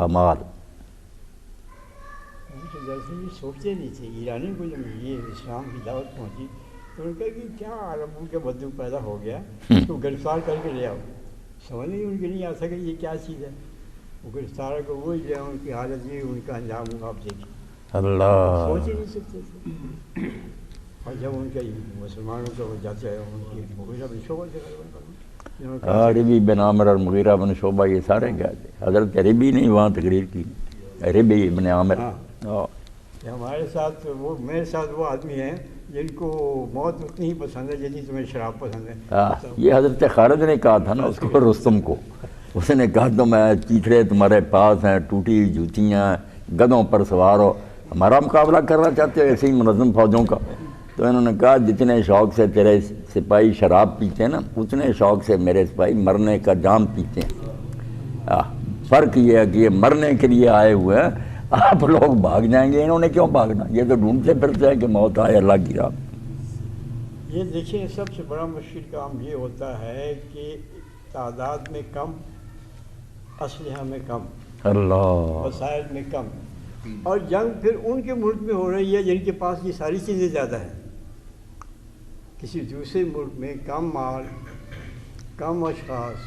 اعمال. دراصل یہ سوچتے نہیں تھے ایرانی کو جب یہ اسلام کی دعوت پہنچی تو انہوں نے کہا کہ کیا عربوں کا بدو پیدا ہو گیا اس کو گرفتار کر کے لے آؤ. سمجھ نہیں ان کے نہیں آتا کہ یہ کیا چیز ہے. وہ گرفتار کو وہی لے آؤ ان کی حالت یہ ان کا انجام آپ دیکھیں. اللہ سوچ ہی نہیں سکتے تھے. اور جب ان کے مسلمانوں کو جاتے ہیں ان کی مغیرہ بن شعبہ سے ربی بن عامر اور مغیرہ بن شعبہ یہ سارے گئے تھے. حضرت ربی نے وہاں تقریر کی, ربی بن عامر. ہمارے ساتھ وہ میرے ساتھ وہ آدمی ہیں جن کو موت اتنی ہی پسند ہے جتنی تمہیں شراب پسند ہے. یہ حضرت خالد نے کہا تھا نا اس کو, رستم کو. اس نے کہا تو میں چیتڑے تمہارے پاس ہیں, ٹوٹی جوتیاں, گدھوں پر سوار ہو, ہمارا مقابلہ کرنا چاہتے ہو ایسے ہی منظم فوجوں کا. تو انہوں نے کہا جتنے شوق سے تیرے سپاہی شراب پیتے ہیں نا اتنے شوق سے میرے سپاہی مرنے کا جام پیتے ہیں. فرق یہ ہے کہ یہ مرنے کے لیے آئے ہوئے ہیں, آپ لوگ بھاگ جائیں گے. انہوں نے کیوں بھاگنا, یہ تو ڈھونڈتے پھرتے ہیں کہ موت آئے اللہ کی راہ. یہ دیکھیں سب سے بڑا مشکل کام یہ ہوتا ہے کہ تعداد میں کم, اسلحہ میں کم, اللہ وسائل میں کم, اور جنگ پھر ان کے ملک میں ہو رہی ہے جن کے پاس یہ ساری چیزیں زیادہ ہیں. کسی دوسرے ملک میں کم مال, کم اشخاص,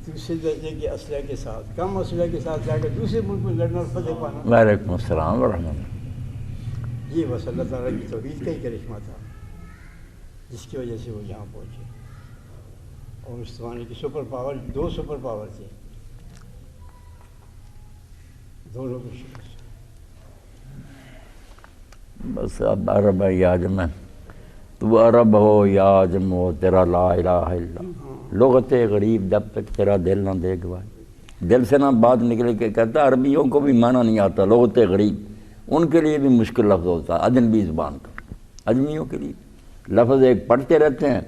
دوسرے درجے کے اسلحے کے ساتھ, کم اسلحے کے ساتھ جا کر دوسرے ملک میں لڑنا اور فتح پانا. وعلیکم السلام ورحمۃ اللہ. یہ بس اللہ تعالیٰ کی توحید کا ہی کرشمہ تھا جس کی وجہ سے وہ یہاں پہنچے. اور اس زمانے کی سپر پاور, 2 سپر پاور تھے, دونوں کو شکست. بس اب عرب ہے یا عجم ہے, تو عرب ہو یا عجم ہو, تیرا لا الہ الا لغت غریب جب تک تیرا دل نہ دے گواہی. دل سے نہ بات نکلے کہ کہتا عربیوں کو بھی معنی نہیں آتا لغت غریب, ان کے لیے بھی مشکل لفظ ہوتا ہے اجنبی زبان کا. اجمیوں کے لیے لفظ ایک پڑھتے رہتے ہیں,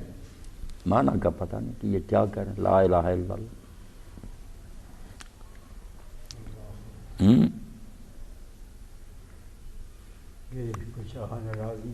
معنی کا پتہ نہیں کہ یہ کیا کہہ رہے ہیں. لا الہ الا اللہ. کچھ ناراضی,